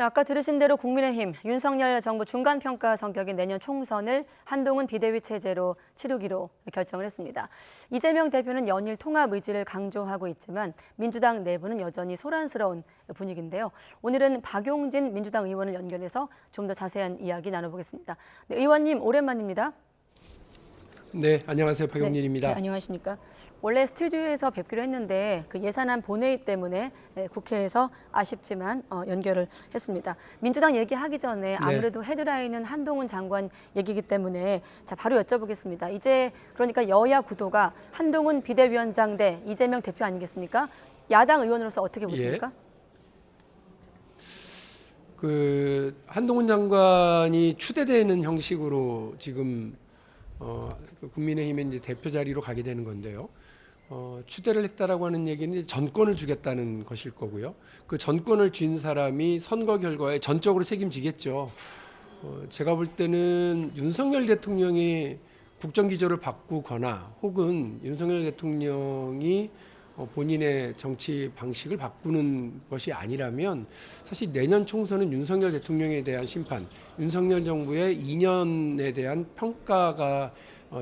네, 아까 들으신 대로 국민의힘 윤석열 정부 중간평가 성격인 내년 총선을 한동훈 비대위 체제로 치르기로 결정을 했습니다. 이재명 대표는 연일 통합 의지를 강조하고 있지만 민주당 내부는 여전히 소란스러운 분위기인데요. 오늘은 박용진 민주당 의원을 연결해서 좀 더 자세한 이야기 나눠보겠습니다. 네, 의원님 오랜만입니다. 네, 안녕하세요. 박용진입니다. 네, 안녕하십니까. 원래 스튜디오에서 뵙기로 했는데 그 예산안 본회의 때문에 국회에서 아쉽지만 연결을 했습니다. 민주당 얘기하기 전에 아무래도 헤드라인은 한동훈 장관 얘기이기 때문에 자 바로 여쭤보겠습니다. 이제 그러니까 여야 구도가 한동훈 비대위원장 대 이재명 대표 아니겠습니까? 야당 의원으로서 어떻게 보십니까? 그 한동훈 장관이 추대되는 형식으로 지금 국민의힘의 이제 대표 자리로 가게 되는 건데요. 추대를 했다라고 하는 얘기는 전권을 주겠다는 것일 거고요. 그 전권을 쥔 사람이 선거 결과에 전적으로 책임지겠죠. 제가 볼 때는 윤석열 대통령이 국정기조를 바꾸거나 혹은 윤석열 대통령이 본인의 정치 방식을 바꾸는 것이 아니라면 사실 내년 총선은 윤석열 대통령에 대한 심판, 윤석열 정부의 2년에 대한 평가가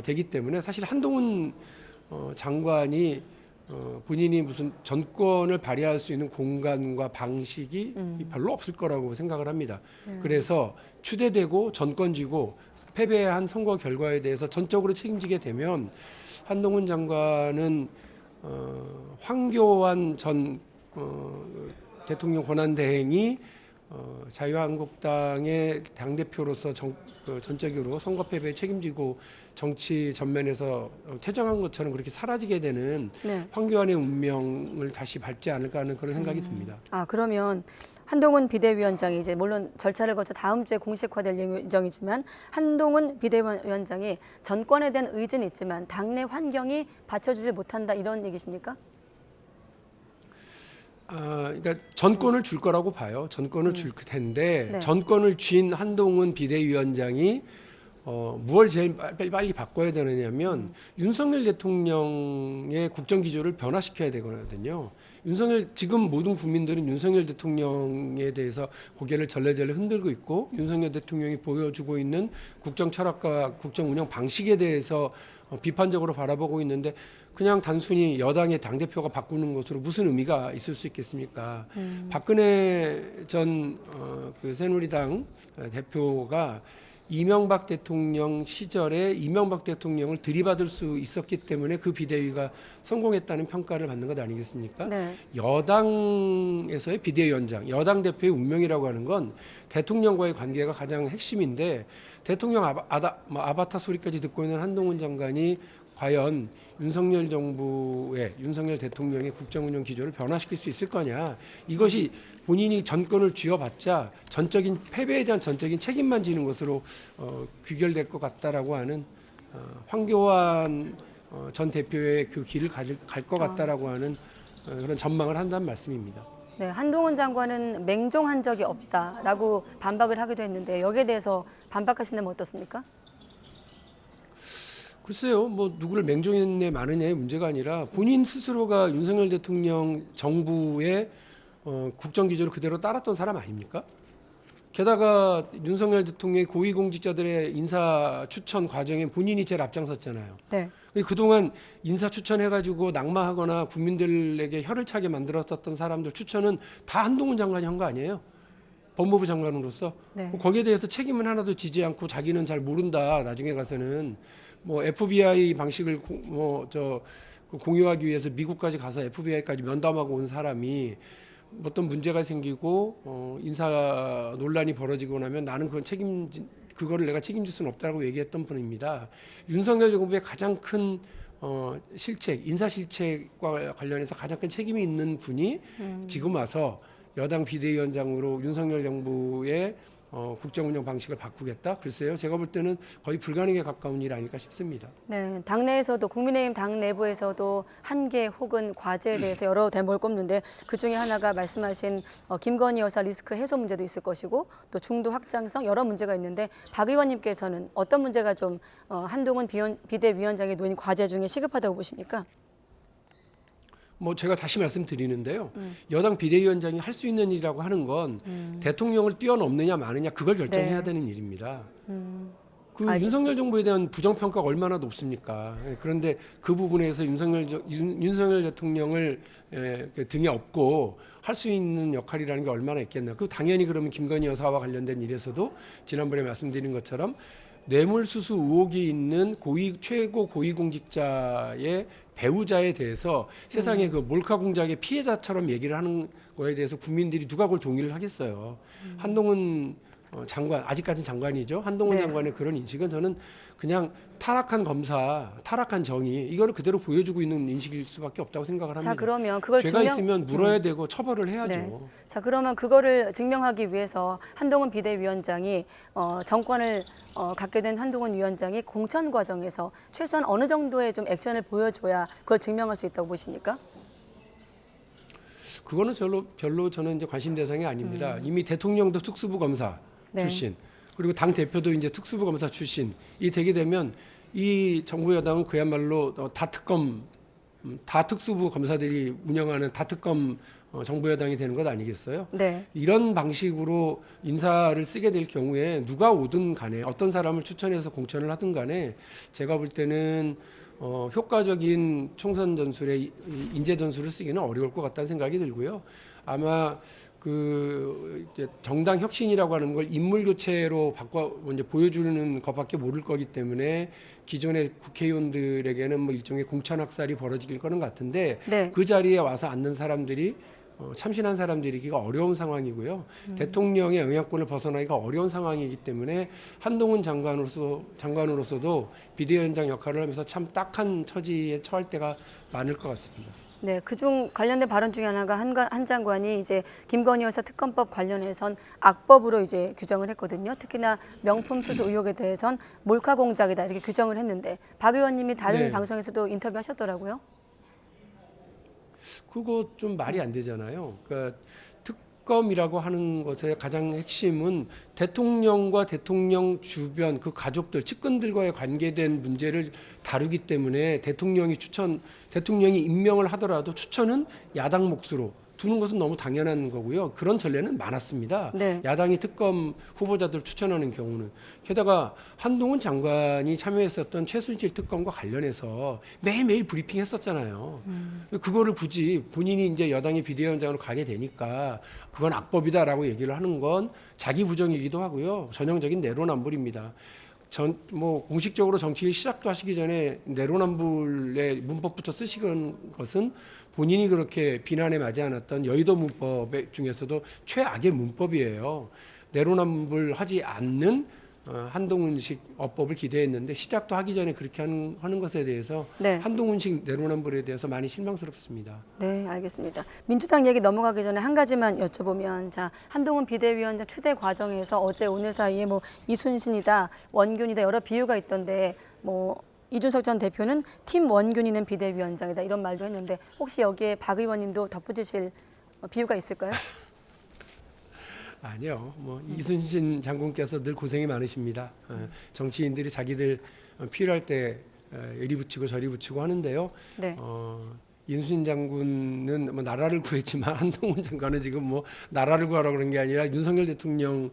되기 때문에 사실 한동훈 장관이 본인이 무슨 전권을 발휘할 수 있는 공간과 방식이 별로 없을 거라고 생각을 합니다. 그래서 추대되고 전권 쥐고 패배한 선거 결과에 대해서 전적으로 책임지게 되면 한동훈 장관은 황교안 전 대통령 권한대행이 자유한국당의 당대표로서 전적으로 선거 패배에 책임지고 정치 전면에서 퇴장한 것처럼 그렇게 사라지게 되는 황교안의 운명을 다시 밟지 않을까 하는 그런 생각이 듭니다. 아, 그러면 한동훈 비대위원장이 이제 물론 절차를 거쳐 다음 주에 공식화될 예정이지만 한동훈 비대위원장이 전권에 대한 의지는 있지만 당내 환경이 받쳐주지 못한다 이런 얘기십니까? 그러니까 전권을 줄 거라고 봐요. 전권을 줄 텐데 전권을 쥔 한동훈 비대위원장이 무엇을 제일 빨리 바꿔야 되느냐면 윤석열 대통령의 국정기조를 변화시켜야 되거든요. 지금 모든 국민들은 윤석열 대통령에 대해서 고개를 절레절레 흔들고 있고 윤석열 대통령이 보여주고 있는 국정 철학과 국정 운영 방식에 대해서 비판적으로 바라보고 있는데 그냥 단순히 여당의 당대표가 바꾸는 것으로 무슨 의미가 있을 수 있겠습니까? 박근혜 전 그 새누리당 대표가 이명박 대통령 시절에 이명박 대통령을 들이받을 수 있었기 때문에 그 비대위가 성공했다는 평가를 받는 것 아니겠습니까? 네. 여당에서의 비대위원장, 여당 대표의 운명이라고 하는 건 대통령과의 관계가 가장 핵심인데 대통령 아바타 소리까지 듣고 있는 한동훈 장관이 과연 윤석열 정부의 윤석열 대통령의 국정운영 기조를 변화시킬 수 있을 거냐. 이것이 본인이 전권을 쥐어봤자 전적인 패배에 대한 전적인 책임만 지는 것으로 귀결될 것 같다라고 하는 황교안 전 대표의 그 길을 갈 것 같다라고 하는 그런 전망을 한다는 말씀입니다. 네, 한동훈 장관은 맹종한 적이 없다라고 반박을 하기도 했는데 여기에 대해서 반박하신다면 어떻습니까? 글쎄요, 뭐 누구를 맹종했네 마느냐의 문제가 아니라 본인 스스로가 윤석열 대통령 정부의 국정기조를 그대로 따랐던 사람 아닙니까? 게다가 윤석열 대통령의 고위공직자들의 인사 추천 과정에 본인이 제일 앞장섰잖아요. 네. 그동안 인사 추천해가지고 낙마하거나 국민들에게 혀를 차게 만들었었던 사람들 추천은 다 한동훈 장관이 한 거 아니에요? 법무부 장관으로서 거기에 대해서 책임은 하나도 지지 않고 자기는 잘 모른다. 나중에 가서는 뭐 FBI 방식을 공유하기 위해서 미국까지 가서 FBI까지 면담하고 온 사람이 어떤 문제가 생기고 인사 논란이 벌어지고 나면 나는 그거를 내가 책임질 수는 없다고 얘기했던 분입니다. 윤석열 정부의 가장 큰 실책, 인사 실책과 관련해서 가장 큰 책임이 있는 분이 지금 와서 여당 비대위원장으로 윤석열 정부의 국정운영 방식을 바꾸겠다? 글쎄요. 제가 볼 때는 거의 불가능에 가까운 일 아닐까 싶습니다. 네, 당내에서도 국민의힘 당 내부에서도 한계 혹은 과제에 대해서 여러 대목을 꼽는데 그중에 하나가 말씀하신 김건희 여사 리스크 해소 문제도 있을 것이고 또 중도 확장성 여러 문제가 있는데 박 의원님께서는 어떤 문제가 좀 한동훈 비대위원장이 놓인 과제 중에 시급하다고 보십니까? 뭐 제가 다시 말씀드리는데요. 여당 비대위원장이 할 수 있는 일이라고 하는 건 대통령을 뛰어넘느냐 마느냐 그걸 결정해야 네. 되는 일입니다. 그 알겠습니다. 윤석열 정부에 대한 부정평가가 얼마나 높습니까? 그런데 그 부분에서 윤석열 대통령을 그 등에 업고 할 수 있는 역할이라는 게 얼마나 있겠나. 그 당연히 그러면 김건희 여사와 관련된 일에서도 지난번에 말씀드린 것처럼 뇌물수수 의혹이 있는 최고 고위공직자의 배우자에 대해서 세상에 그 몰카 공작의 피해자처럼 얘기를 하는 거에 대해서 국민들이 누가 그걸 동의를 하겠어요. 한동훈 장관, 아직까지는 장관이죠. 한동훈 네. 장관의 그런 인식은 저는 그냥 타락한 검사, 타락한 정의 이거를 그대로 보여주고 있는 인식일 수밖에 없다고 생각을 합니다. 자, 그러면 그걸 죄가 있으면 물어야 되고 처벌을 해야죠. 네. 자, 그러면 그거를 증명하기 위해서 한동훈 비대위원장이 정권을 갖게 된 한동훈 위원장이 공천 과정에서 최소한 어느 정도의 좀 액션을 보여줘야 그걸 증명할 수 있다고 보십니까? 그거는 별로 저는 이제 관심 대상이 아닙니다. 이미 대통령도 특수부 검사 네. 출신, 그리고 당 대표도 이제 특수부 검사 출신. 이 되게 되면 이 정부 여당은 그야말로 다 특검, 다 특수부 검사들이 운영하는 다 특검 정부 여당이 되는 것 아니겠어요? 네. 이런 방식으로 인사를 쓰게 될 경우에 누가 오든 간에 어떤 사람을 추천해서 공천을 하든 간에 제가 볼 때는 효과적인 총선 전술의 인재 전술을 쓰기는 어려울 것 같다는 생각이 들고요. 아마 이제 정당 혁신이라고 하는 걸 인물 교체로 이제 보여주는 것밖에 모를 거기 때문에 기존의 국회의원들에게는 뭐 일종의 공천 학살이 벌어질 거는 같은데 네. 그 자리에 와서 앉는 사람들이 참신한 사람들이기가 어려운 상황이고요. 대통령의 영향권을 벗어나기가 어려운 상황이기 때문에 한동훈 장관으로서도 비대위원장 역할을 하면서 참 딱한 처지에 처할 때가 많을 것 같습니다. 네, 그중 관련된 발언 중에 하나가 한 장관이 이제 김건희 여사 특검법 관련해선 악법으로 이제 규정을 했거든요. 특히나 명품 수수 의혹에 대해선 몰카 공작이다 이렇게 규정을 했는데 박 의원님이 다른 네. 방송에서도 인터뷰하셨더라고요. 그거 좀 말이 안 되잖아요. 그러니까 특검이라고 하는 것의 가장 핵심은 대통령과 대통령 주변 그 가족들, 측근들과의 관계된 문제를 다루기 때문에 대통령이 임명을 하더라도 추천은 야당 몫으로 두는 것은 너무 당연한 거고요. 그런 전례는 많았습니다. 네. 야당이 특검 후보자들 추천하는 경우는. 게다가 한동훈 장관이 참여했었던 최순실 특검과 관련해서 매일매일 브리핑했었잖아요. 그거를 굳이 본인이 이제 여당의 비대위원장으로 가게 되니까 그건 악법이다라고 얘기를 하는 건 자기 부정이기도 하고요. 전형적인 내로남불입니다. 공식적으로 정치를 시작도 하시기 전에 내로남불의 문법부터 쓰시는 것은 본인이 그렇게 비난에 맞지 않았던 여의도 문법 중에서도 최악의 문법이에요. 내로남불하지 않는 한동훈식 어법을 기대했는데 시작도 하기 전에 그렇게 하는 것에 대해서 네. 한동훈식 내로남불에 대해서 많이 실망스럽습니다. 네, 알겠습니다. 민주당 얘기 넘어가기 전에 한 가지만 여쭤보면, 자, 한동훈 비대위원장 추대 과정에서 어제 오늘 사이에 뭐 이순신이다, 원균이다 여러 비유가 있던데 뭐 이준석 전 대표는 팀 원균이는 비대위원장이다 이런 말도 했는데 혹시 여기에 박 의원님도 덧붙이실 비유가 있을까요? 아니요. 이순신 장군께서 늘 고생이 많으십니다. 정치인들이 자기들 필요할 때 이리 붙이고 저리 붙이고 하는데요. 네. 이순신 장군은 뭐 나라를 구했지만 한동훈 장관은 지금 뭐 나라를 구하라 그런 게 아니라 윤석열 대통령의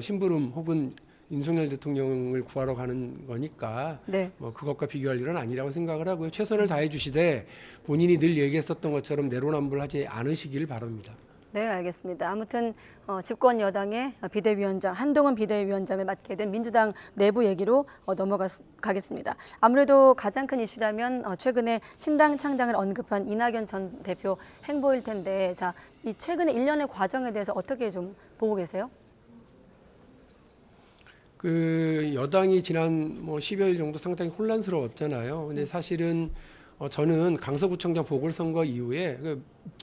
심부름 혹은 윤석열 대통령을 구하러 가는 거니까 네. 뭐 그것과 비교할 일은 아니라고 생각을 하고요. 최선을 다해 주시되 본인이 늘 얘기했었던 것처럼 내로남불하지 않으시기를 바랍니다. 네, 알겠습니다. 아무튼 집권 여당의 비대위원장 한동훈 비대위원장을 맡게 된 민주당 내부 얘기로 넘어가겠습니다. 아무래도 가장 큰 이슈라면 최근에 신당 창당을 언급한 이낙연 전 대표 행보일 텐데, 자, 이 최근의 일련의 과정에 대해서 어떻게 좀 보고 계세요? 그 여당이 지난 10여일 정도 상당히 혼란스러웠잖아요. 근데 사실은 저는 강서구청장 보궐선거 이후에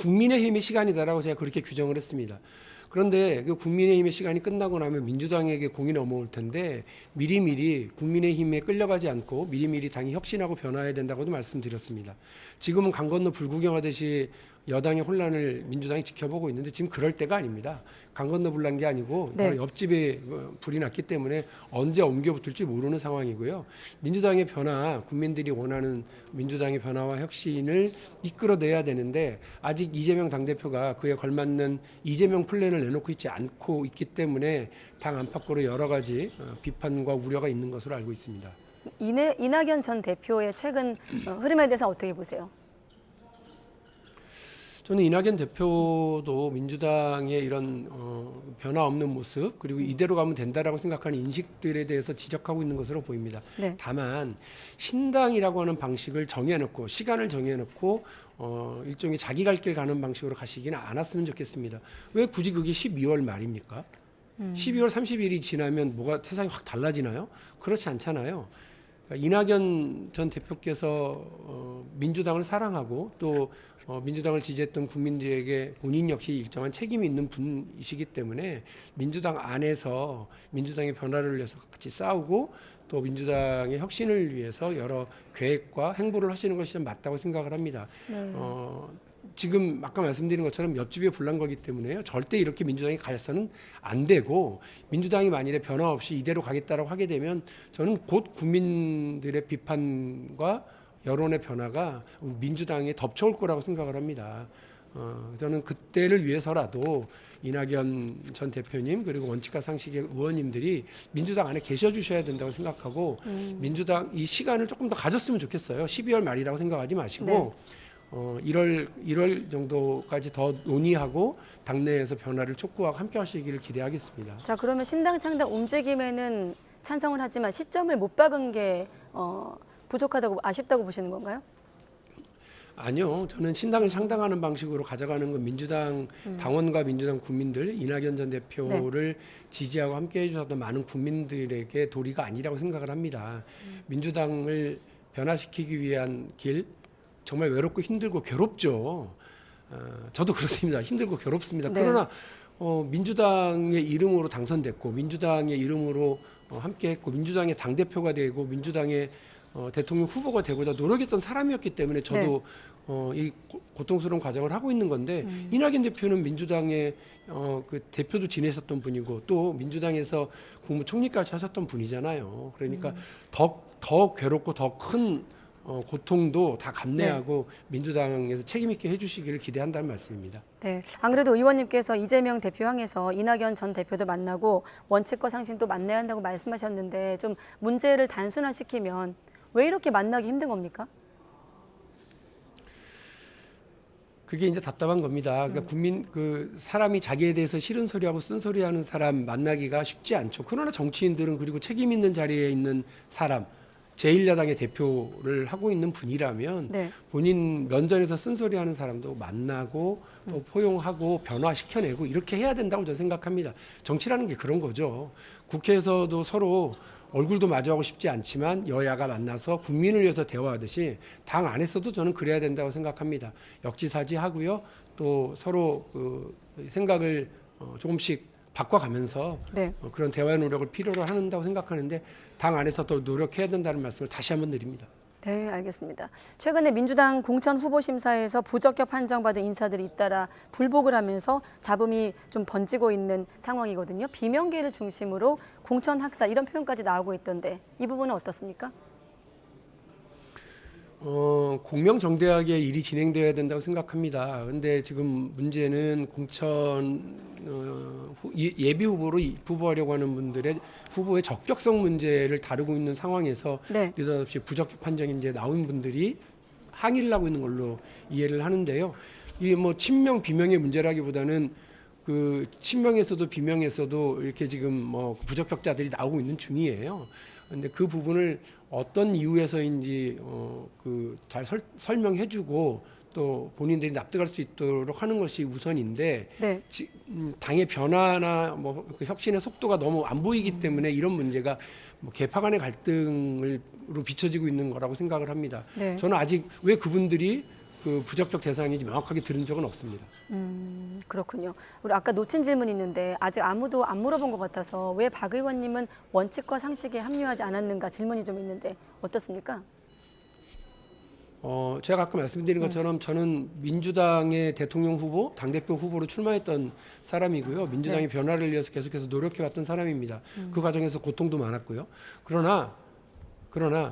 국민의힘의 시간이다라고 제가 그렇게 규정을 했습니다. 그런데 그 국민의힘의 시간이 끝나고 나면 민주당에게 공이 넘어올 텐데 미리미리 국민의힘에 끌려가지 않고 미리미리 당이 혁신하고 변화해야 된다고도 말씀드렸습니다. 지금은 강 건너 불구경하듯이 여당의 혼란을 민주당이 지켜보고 있는데 지금 그럴 때가 아닙니다. 강 건너 불난 게 아니고 네. 바로 옆집에 불이 났기 때문에 언제 옮겨붙을지 모르는 상황이고요. 민주당의 변화, 국민들이 원하는 민주당의 변화와 혁신을 이끌어내야 되는데 아직 이재명 당대표가 그에 걸맞는 이재명 플랜을 내놓고 있지 않고 있기 때문에 당 안팎으로 여러 가지 비판과 우려가 있는 것으로 알고 있습니다. 이낙연 전 대표의 최근 흐름에 대해서 어떻게 보세요? 저는 이낙연 대표도 민주당의 이런 변화 없는 모습 그리고 이대로 가면 된다라고 생각하는 인식들에 대해서 지적하고 있는 것으로 보입니다. 네. 다만 신당이라고 하는 방식을 정해놓고 시간을 정해놓고 일종의 자기 갈 길 가는 방식으로 가시기는 않았으면 좋겠습니다. 왜 굳이 그게 12월 말입니까? 12월 30일이 지나면 뭐가 세상이 확 달라지나요? 그렇지 않잖아요. 그러니까 이낙연 전 대표께서 민주당을 사랑하고 또 민주당을 지지했던 국민들에게 본인 역시 일정한 책임이 있는 분이시기 때문에 민주당 안에서 민주당의 변화를 위해서 같이 싸우고 또 민주당의 혁신을 위해서 여러 계획과 행보를 하시는 것이 좀 맞다고 생각을 합니다. 네. 지금 아까 말씀드린 것처럼 옆집에 불난 거기 때문에요. 절대 이렇게 민주당이 가서는 안 되고 민주당이 만일에 변화 없이 이대로 가겠다라고 하게 되면 저는 곧 국민들의 비판과 여론의 변화가 민주당에 덮쳐올 거라고 생각을 합니다. 저는 그때를 위해서라도 이낙연 전 대표님 그리고 원칙과 상식의 의원님들이 민주당 안에 계셔 주셔야 된다고 생각하고 민주당 이 시간을 조금 더 가졌으면 좋겠어요. 12월 말이라고 생각하지 마시고 네. 1월 정도까지 더 논의하고 당내에서 변화를 촉구하고 함께 하시기를 기대하겠습니다. 자, 그러면 신당 창당 움직임에는 찬성을 하지만 시점을 못 박은 게 부족하다고 아쉽다고 보시는 건가요? 아니요. 저는 신당을 창당하는 방식으로 가져가는 건 민주당 당원과 민주당 국민들 이낙연 전 대표를 지지하고 함께 해주셨던 많은 국민들에게 도리가 아니라고 생각을 합니다. 민주당을 변화시키기 위한 길 정말 외롭고 힘들고 괴롭죠. 저도 그렇습니다. 힘들고 괴롭습니다. 네. 그러나 민주당의 이름으로 당선됐고 민주당의 이름으로 함께했고 민주당의 당대표가 되고 민주당의 대통령 후보가 되고자 노력했던 사람이었기 때문에 저도 이 고통스러운 과정을 하고 있는 건데 이낙연 대표는 민주당의 그 대표도 지내셨던 분이고 또 민주당에서 국무총리까지 하셨던 분이잖아요. 그러니까 더 괴롭고 더 큰 고통도 다 감내하고 민주당에서 책임 있게 해주시기를 기대한다는 말씀입니다. 네. 안 그래도 의원님께서 이재명 대표 향해서 이낙연 전 대표도 만나고 원칙과 상식도 만나야 한다고 말씀하셨는데 좀 문제를 단순화시키면 왜 이렇게 만나기 힘든 겁니까? 그게 이제 답답한 겁니다. 그러니까 사람이 자기에 대해서 싫은 소리하고 쓴소리하는 사람 만나기가 쉽지 않죠. 그러나 정치인들은 그리고 책임 있는 자리에 있는 사람, 제1야당의 대표를 하고 있는 분이라면 네. 본인 면전에서 쓴소리하는 사람도 만나고 또 포용하고 변화시켜내고 이렇게 해야 된다고 저는 생각합니다. 정치라는 게 그런 거죠. 국회에서도 서로 얼굴도 마주하고 싶지 않지만 여야가 만나서 국민을 위해서 대화하듯이 당 안에서도 저는 그래야 된다고 생각합니다. 역지사지하고요. 또 서로 그 생각을 조금씩 바꿔가면서 네. 그런 대화의 노력을 필요로 한다고 생각하는데 당 안에서 더 노력해야 된다는 말씀을 다시 한번 드립니다. 네, 알겠습니다. 최근에 민주당 공천 후보 심사에서 부적격 판정받은 인사들이 잇따라 불복을 하면서 잡음이 좀 번지고 있는 상황이거든요. 비명계를 중심으로 공천 학살 이런 표현까지 나오고 있던데 이 부분은 어떻습니까? 공명정대하게 일이 진행돼야 된다고 생각합니다. 그런데 지금 문제는 공천 예비 후보로 후보하려고 하는 분들의 후보의 적격성 문제를 다루고 있는 상황에서 네. 느닷없이 부적격 판정이 이제 나온 분들이 항의를 하고 있는 걸로 이해를 하는데요. 이게 뭐 친명 비명의 문제라기보다는 그 친명에서도 비명에서도 이렇게 지금 뭐 부적격자들이 나오고 있는 중이에요. 그런데 그 부분을 어떤 이유에서인지 그 잘 설명해주고 또 본인들이 납득할 수 있도록 하는 것이 우선인데 네. 당의 변화나 뭐 그 혁신의 속도가 너무 안 보이기 때문에 이런 문제가 뭐 계파 간의 갈등으로 비춰지고 있는 거라고 생각을 합니다. 네. 저는 아직 왜 그분들이 그 부적격 대상인지 명확하게 들은 적은 없습니다. 그렇군요. 우리 아까 놓친 질문이 있는데 아직 아무도 안 물어본 것 같아서 왜 박 의원님은 원칙과 상식에 합류하지 않았는가 질문이 좀 있는데 어떻습니까? 제가 아까 말씀드린 것처럼 저는 민주당의 대통령 후보, 당대표 후보로 출마했던 사람이고요. 민주당의 변화를 위해서 계속해서 노력해왔던 사람입니다. 그 과정에서 고통도 많았고요. 그러나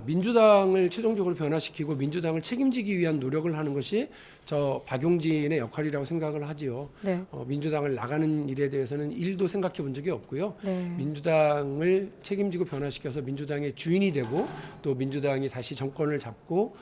민주당을 최종적으로 변화시키고 민주당을 책임지기 위한 노력을 하는 것이 저 박용진의 역할이라고 생각을 하지요. 네. 민주당을 나가는 일에 대해서는 일도 생각해 본 적이 없고요. 네. 민주당을 책임지고 변화시켜서 민주당의 주인이 되고 또 민주당이 다시 정권을 잡고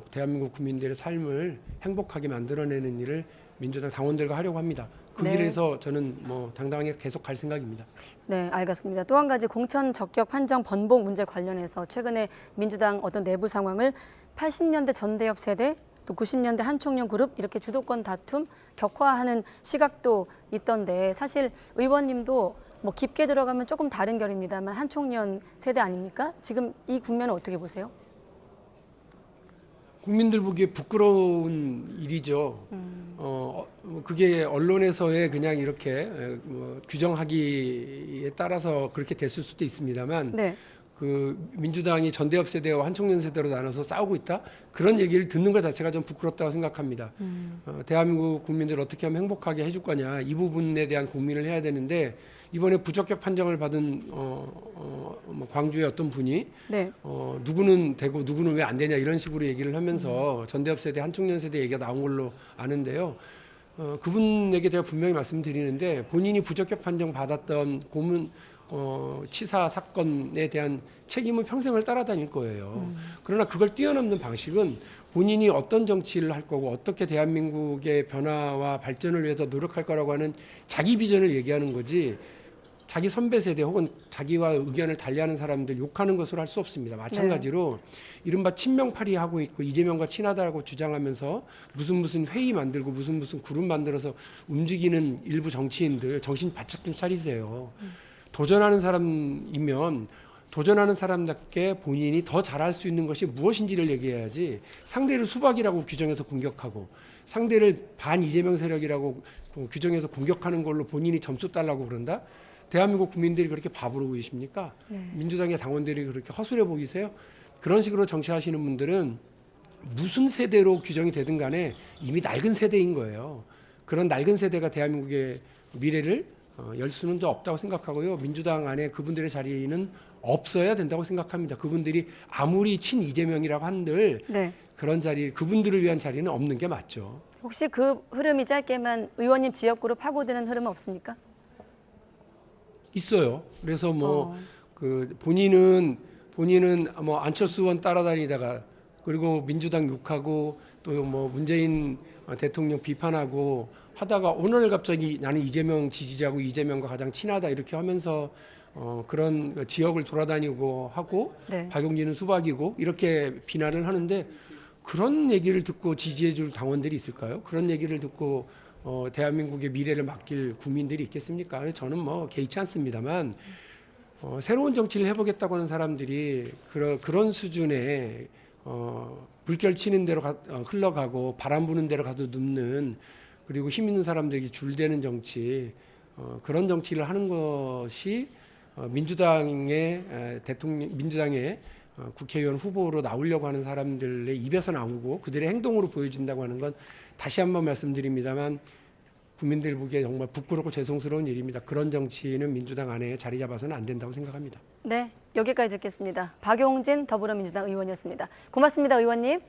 대한민국 국민들의 삶을 행복하게 만들어내는 일을 민주당 당원들과 하려고 합니다. 그 네. 길에서 저는 당당하게 계속 갈 생각입니다. 네, 알겠습니다. 또 한 가지 공천 적격 판정 번복 문제 관련해서 최근에 민주당 어떤 내부 상황을 80년대 전대협 세대 또 90년대 한총련 그룹 이렇게 주도권 다툼 격화하는 시각도 있던데 사실 의원님도 뭐 깊게 들어가면 조금 다른 결입니다만 한총련 세대 아닙니까? 지금 이 국면을 어떻게 보세요? 국민들 보기에 부끄러운 일이죠. 그게 언론에서의 그냥 이렇게 규정하기에 따라서 그렇게 됐을 수도 있습니다만 네. 그 민주당이 전대협 세대와 한총련 세대로 나눠서 싸우고 있다 그런 얘기를 듣는 것 자체가 좀 부끄럽다고 생각합니다. 대한민국 국민들 어떻게 하면 행복하게 해줄 거냐 이 부분에 대한 고민을 해야 되는데 이번에 부적격 판정을 받은 광주의 어떤 분이 네. 누구는 되고 누구는 왜 안 되냐 이런 식으로 얘기를 하면서 전대협 세대 한총련 세대 얘기가 나온 걸로 아는데요. 그분에게 제가 분명히 말씀드리는데 본인이 부적격 판정 받았던 고문 치사 사건에 대한 책임은 평생을 따라다닐 거예요. 그러나 그걸 뛰어넘는 방식은 본인이 어떤 정치를 할 거고 어떻게 대한민국의 변화와 발전을 위해서 노력할 거라고 하는 자기 비전을 얘기하는 거지 자기 선배 세대 혹은 자기와 의견을 달리하는 사람들 욕하는 것으로 할 수 없습니다. 마찬가지로 이른바 친명파리 하고 있고 이재명과 친하다고 주장하면서 무슨 회의 만들고 무슨 그룹 만들어서 움직이는 일부 정치인들 정신 바짝 좀 차리세요. 도전하는 사람이면 도전하는 사람답게 본인이 더 잘할 수 있는 것이 무엇인지를 얘기해야지 상대를 수박이라고 규정해서 공격하고 상대를 반 이재명 세력이라고 규정해서 공격하는 걸로 본인이 점수 달라고 그런다? 대한민국 국민들이 그렇게 바보로 보이십니까? 네. 민주당의 당원들이 그렇게 허술해 보이세요? 그런 식으로 정치하시는 분들은 무슨 세대로 규정이 되든 간에 이미 낡은 세대인 거예요. 그런 낡은 세대가 대한민국의 미래를 열 수는 더 없다고 생각하고요. 민주당 안에 그분들의 자리는 없어야 된다고 생각합니다. 그분들이 아무리 친 이재명이라고 한들 네. 그런 자리, 그분들을 위한 자리는 없는 게 맞죠. 혹시 그 흐름이 짧게만 의원님 지역구로 파고드는 흐름은 없습니까? 있어요. 그래서 그 본인은 안철수 의원 따라다니다가 그리고 민주당 욕하고 또 문재인 대통령 비판하고 하다가 오늘 갑자기 나는 이재명 지지자고 이재명과 가장 친하다 이렇게 하면서 그런 지역을 돌아다니고 하고 네. 박용진은 수박이고 이렇게 비난을 하는데 그런 얘기를 듣고 지지해줄 당원들이 있을까요? 그런 얘기를 듣고 대한민국의 미래를 맡길 국민들이 있겠습니까? 그래서 저는 개의치 않습니다만 새로운 정치를 해보겠다고 하는 사람들이 그런 수준의 물결 치는 대로 흘러가고 바람 부는 대로 가도 눕는 그리고 힘 있는 사람들에게 줄대는 정치 그런 정치를 하는 것이 민주당의 국회의원 후보로 나오려고 하는 사람들의 입에서 나오고 그들의 행동으로 보여진다고 하는 건 다시 한번 말씀드립니다만 국민들 보기에 정말 부끄럽고 죄송스러운 일입니다. 그런 정치는 민주당 안에 자리 잡아서는 안 된다고 생각합니다. 네, 여기까지 듣겠습니다. 박용진 더불어민주당 의원이었습니다. 고맙습니다, 의원님.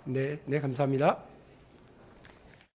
네, 감사합니다.